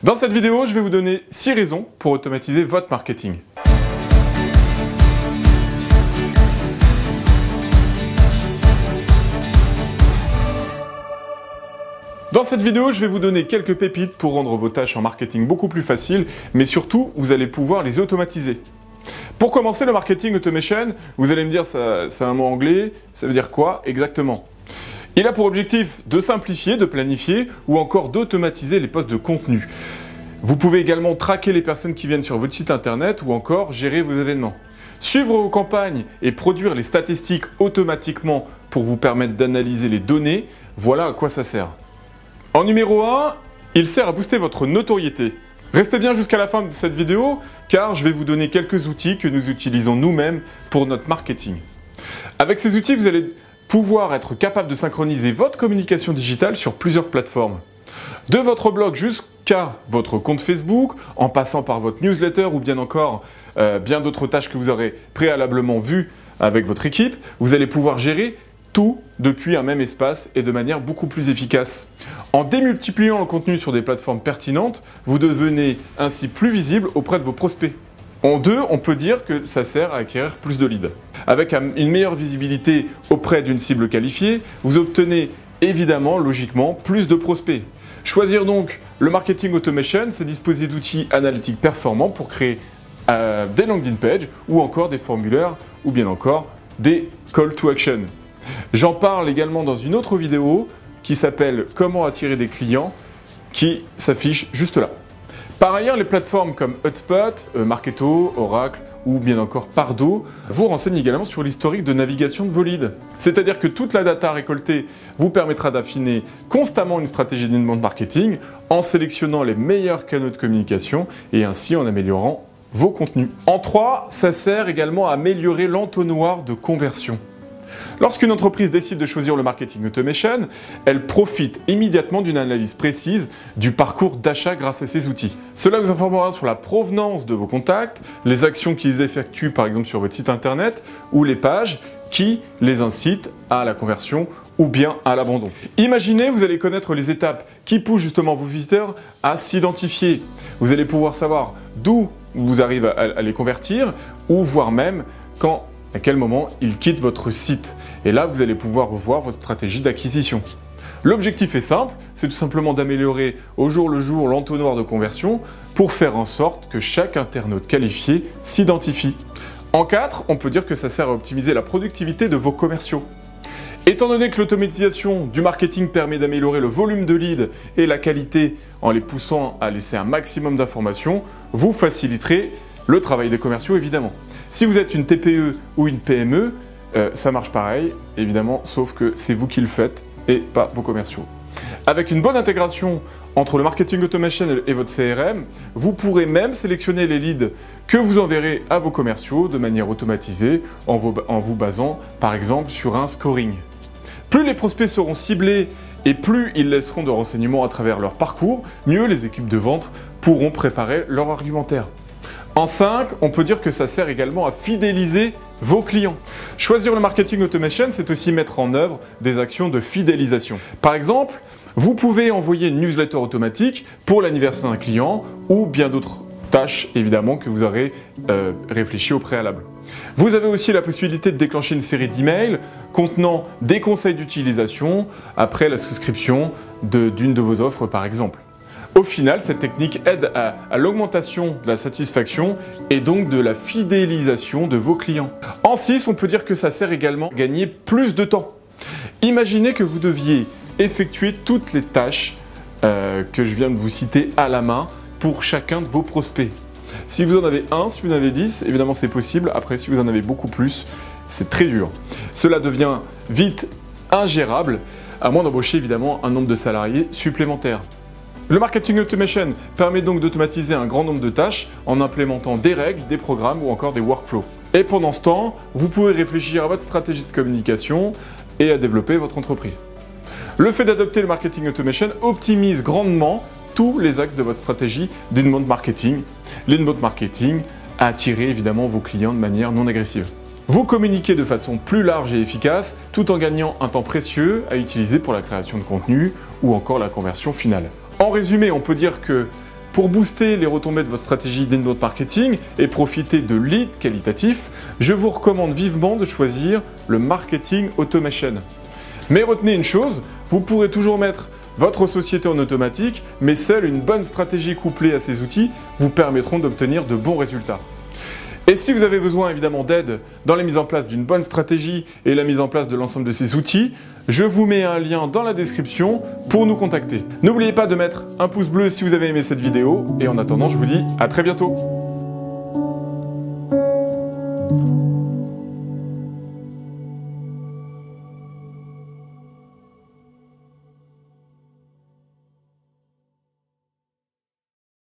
Dans cette vidéo, je vais vous donner 6 raisons pour automatiser votre marketing. Dans cette vidéo, je vais vous donner quelques pépites pour rendre vos tâches en marketing beaucoup plus faciles, mais surtout, vous allez pouvoir les automatiser. Pour commencer, le marketing automation, vous allez me dire, c'est un mot anglais, ça veut dire quoi exactement? Il a pour objectif de simplifier, de planifier ou encore d'automatiser les postes de contenu. Vous pouvez également traquer les personnes qui viennent sur votre site internet ou encore gérer vos événements. Suivre vos campagnes et produire les statistiques automatiquement pour vous permettre d'analyser les données, voilà à quoi ça sert. En numéro 1, il sert à booster votre notoriété. Restez bien jusqu'à la fin de cette vidéo car je vais vous donner quelques outils que nous utilisons nous-mêmes pour notre marketing. Avec ces outils, vous allez pouvoir être capable de synchroniser votre communication digitale sur plusieurs plateformes. De votre blog jusqu'à votre compte Facebook, en passant par votre newsletter ou bien encore bien d'autres tâches que vous aurez préalablement vues avec votre équipe, vous allez pouvoir gérer tout depuis un même espace et de manière beaucoup plus efficace. En démultipliant le contenu sur des plateformes pertinentes, vous devenez ainsi plus visible auprès de vos prospects. En deux, on peut dire que ça sert à acquérir plus de leads. Avec une meilleure visibilité auprès d'une cible qualifiée, vous obtenez évidemment, logiquement, plus de prospects. Choisir donc le marketing automation, c'est disposer d'outils analytiques performants pour créer des landing pages ou encore des formulaires ou bien encore des call to action. J'en parle également dans une autre vidéo qui s'appelle « Comment attirer des clients » qui s'affiche juste là. Par ailleurs, les plateformes comme Hotspot, Marketo, Oracle ou bien encore Pardo vous renseignent également sur l'historique de navigation de vos leads. C'est-à-dire que toute la data récoltée vous permettra d'affiner constamment une stratégie d'inbound marketing en sélectionnant les meilleurs canaux de communication et ainsi en améliorant vos contenus. En 3, ça sert également à améliorer l'entonnoir de conversion. Lorsqu'une entreprise décide de choisir le marketing automation, elle profite immédiatement d'une analyse précise du parcours d'achat grâce à ces outils. Cela vous informera sur la provenance de vos contacts, les actions qu'ils effectuent par exemple sur votre site internet ou les pages qui les incitent à la conversion ou bien à l'abandon. Imaginez, vous allez connaître les étapes qui poussent justement vos visiteurs à s'identifier. Vous allez pouvoir savoir d'où vous arrivez à les convertir ou voire même à quel moment ils quittent votre site. Et là, vous allez pouvoir revoir votre stratégie d'acquisition. L'objectif est simple, c'est tout simplement d'améliorer au jour le jour l'entonnoir de conversion pour faire en sorte que chaque internaute qualifié s'identifie. En 4, on peut dire que ça sert à optimiser la productivité de vos commerciaux. Étant donné que l'automatisation du marketing permet d'améliorer le volume de leads et la qualité en les poussant à laisser un maximum d'informations, vous faciliterez le travail des commerciaux évidemment. Si vous êtes une TPE ou une PME, ça marche pareil, évidemment, sauf que c'est vous qui le faites et pas vos commerciaux. Avec une bonne intégration entre le marketing automation et votre CRM, vous pourrez même sélectionner les leads que vous enverrez à vos commerciaux de manière automatisée en vous basant par exemple sur un scoring. Plus les prospects seront ciblés et plus ils laisseront de renseignements à travers leur parcours, mieux les équipes de vente pourront préparer leur argumentaire. En 5, on peut dire que ça sert également à fidéliser vos clients. Choisir le marketing automation, c'est aussi mettre en œuvre des actions de fidélisation. Par exemple, vous pouvez envoyer une newsletter automatique pour l'anniversaire d'un client ou bien d'autres tâches évidemment que vous aurez réfléchi au préalable. Vous avez aussi la possibilité de déclencher une série d'emails contenant des conseils d'utilisation après la souscription d'une de vos offres par exemple. Au final, cette technique aide à l'augmentation de la satisfaction et donc de la fidélisation de vos clients. En 6, on peut dire que ça sert également à gagner plus de temps. Imaginez que vous deviez effectuer toutes les tâches que je viens de vous citer à la main pour chacun de vos prospects. Si vous en avez un, si vous en avez 10, évidemment c'est possible. Après, si vous en avez beaucoup plus, c'est très dur. Cela devient vite ingérable, à moins d'embaucher évidemment un nombre de salariés supplémentaires. Le marketing automation permet donc d'automatiser un grand nombre de tâches en implémentant des règles, des programmes ou encore des workflows. Et pendant ce temps, vous pouvez réfléchir à votre stratégie de communication et à développer votre entreprise. Le fait d'adopter le marketing automation optimise grandement tous les axes de votre stratégie d'inbound marketing. L'inbound marketing a attiré évidemment vos clients de manière non agressive. Vous communiquez de façon plus large et efficace tout en gagnant un temps précieux à utiliser pour la création de contenu ou encore la conversion finale. En résumé, on peut dire que Pour booster les retombées de votre stratégie d'inbound marketing et profiter de leads qualitatifs, je vous recommande vivement de choisir le marketing automation. Mais retenez une chose, vous pourrez toujours mettre votre société en automatique, mais seule une bonne stratégie couplée à ces outils vous permettront d'obtenir de bons résultats. Et si vous avez besoin évidemment d'aide dans la mise en place d'une bonne stratégie et la mise en place de l'ensemble de ces outils, je vous mets un lien dans la description pour nous contacter. N'oubliez pas de mettre un pouce bleu si vous avez aimé cette vidéo et en attendant je vous dis à très bientôt.